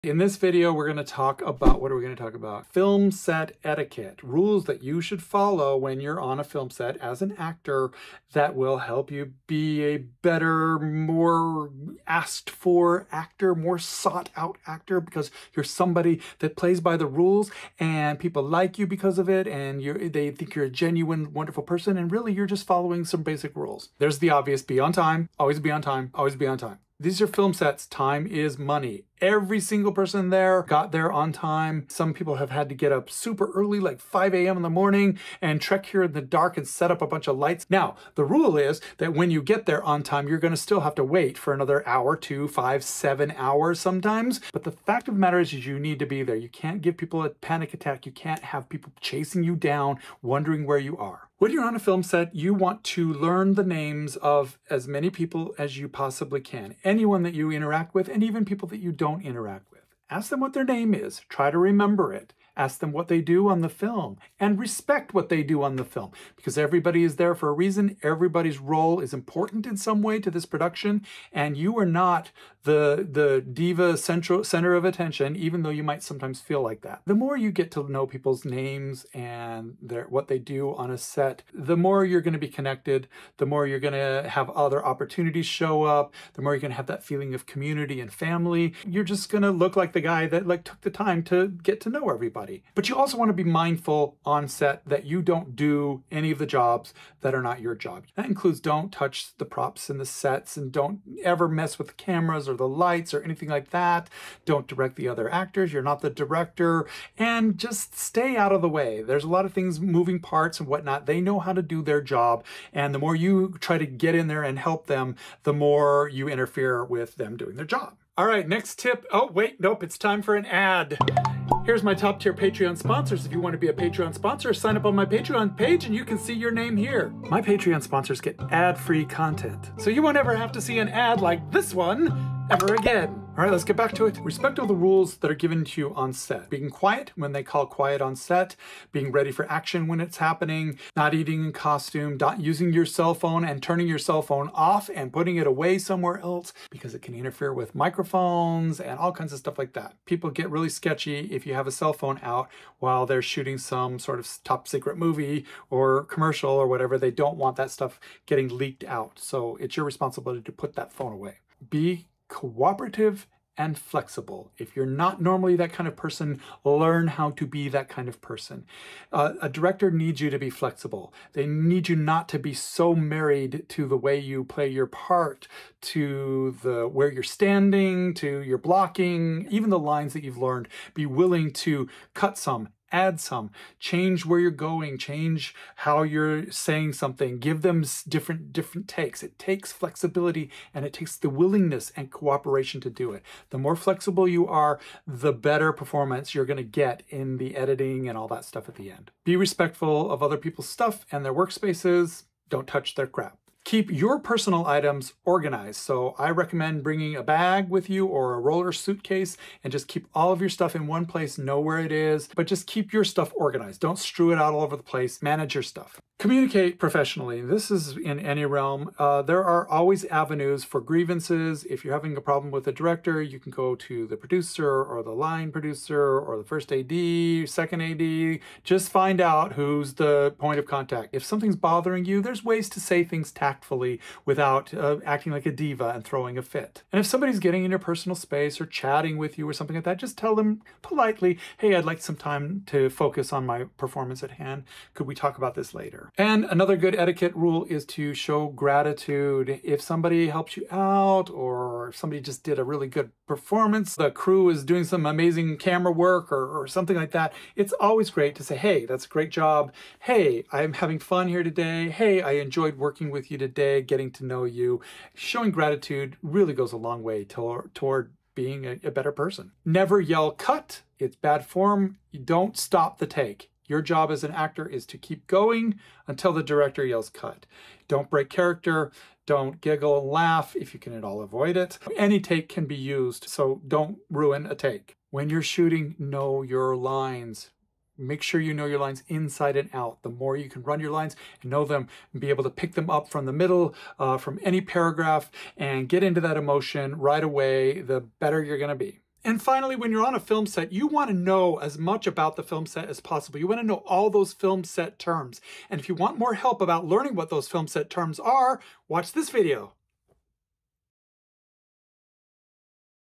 In this video, we're going to talk about, what are we going to talk about? Film set etiquette, rules that you should follow when you're on a film set as an actor that will help you be a better, more asked for actor, more sought out actor, because you're somebody that plays by the rules and people like you because of it, and they think you're a genuine, wonderful person, and really you're just following some basic rules. There's the obvious: be on time, always be on time, always be on time. These are film sets. Time is money. Every single person there got there on time. Some people have had to get up super early, like 5 a.m. in the morning, and trek here in the dark and set up a bunch of lights. Now, the rule is that when you get there on time, you're going to still have to wait for another hour, 2, 5, 7 hours sometimes. But the fact of the matter is you need to be there. You can't give people a panic attack. You can't have people chasing you down, wondering where you are. When you're on a film set, you want to learn the names of as many people as you possibly can. Anyone that you interact with, and even people that you don't interact with. Ask them what their name is. Try to remember it. Ask them what they do on the film, and respect what they do on the film, because everybody is there for a reason. Everybody's role is important in some way to this production, and you are not the diva center of attention, even though you might sometimes feel like that. The more you get to know people's names and what they do on a set, the more you're going to be connected, the more you're going to have other opportunities show up, the more you're going to have that feeling of community and family. You're just going to look like the guy that took the time to get to know everybody. But you also want to be mindful on set that you don't do any of the jobs that are not your job. That includes don't touch the props and the sets, and don't ever mess with the cameras or the lights or anything like that. Don't direct the other actors. You're not the director, and just stay out of the way. There's a lot of things, moving parts and whatnot. They know how to do their job, and the more you try to get in there and help them, the more you interfere with them doing their job. All right, next tip. Oh, wait, nope, it's time for an ad. Here's my top tier Patreon sponsors. If you want to be a Patreon sponsor, sign up on my Patreon page and you can see your name here. My Patreon sponsors get ad-free content, so you won't ever have to see an ad like this one ever again. All right, let's get back to it. Respect all the rules that are given to you on set. Being quiet when they call quiet on set, being ready for action when it's happening, not eating in costume, not using your cell phone and turning your cell phone off and putting it away somewhere else because it can interfere with microphones and all kinds of stuff like that. People get really sketchy if you have a cell phone out while they're shooting some sort of top secret movie or commercial or whatever. They don't want that stuff getting leaked out. So it's your responsibility to put that phone away. Be cooperative and flexible. If you're not normally that kind of person, learn how to be that kind of person. A director needs you to be flexible. They need you not to be so married to the way you play your part, to where you're standing, to your blocking, even the lines that you've learned. Be willing to cut some, add some, change where you're going, change how you're saying something, give them different takes. It takes flexibility, and it takes the willingness and cooperation to do it. The more flexible you are, the better performance you're going to get in the editing and all that stuff at the end. Be respectful of other people's stuff and their workspaces. Don't touch their crap. Keep your personal items organized. So I recommend bringing a bag with you or a roller suitcase and just keep all of your stuff in one place, know where it is, but just keep your stuff organized. Don't strew it out all over the place. Manage your stuff. Communicate professionally. This is in any realm. There are always avenues for grievances. If you're having a problem with a director, you can go to the producer or the line producer or the first AD, second AD. Just find out who's the point of contact. If something's bothering you, there's ways to say things tactfully without acting like a diva and throwing a fit. And if somebody's getting in your personal space or chatting with you or something like that, just tell them politely, hey, I'd like some time to focus on my performance at hand. Could we talk about this later? And another good etiquette rule is to show gratitude. If somebody helps you out, or if somebody just did a really good performance, the crew is doing some amazing camera work or something like that, it's always great to say, hey, that's a great job. Hey, I'm having fun here today. Hey, I enjoyed working with you today, getting to know you. Showing gratitude really goes a long way toward being a better person. Never yell cut. It's bad form. You don't stop the take. Your job as an actor is to keep going until the director yells cut. Don't break character. Don't giggle and laugh if you can at all avoid it. Any take can be used, so don't ruin a take. When you're shooting, know your lines. Make sure you know your lines inside and out. The more you can run your lines and know them and be able to pick them up from the middle, from any paragraph, and get into that emotion right away, the better you're going to be. And finally, when you're on a film set, you want to know as much about the film set as possible. You want to know all those film set terms. And if you want more help about learning what those film set terms are, watch this video.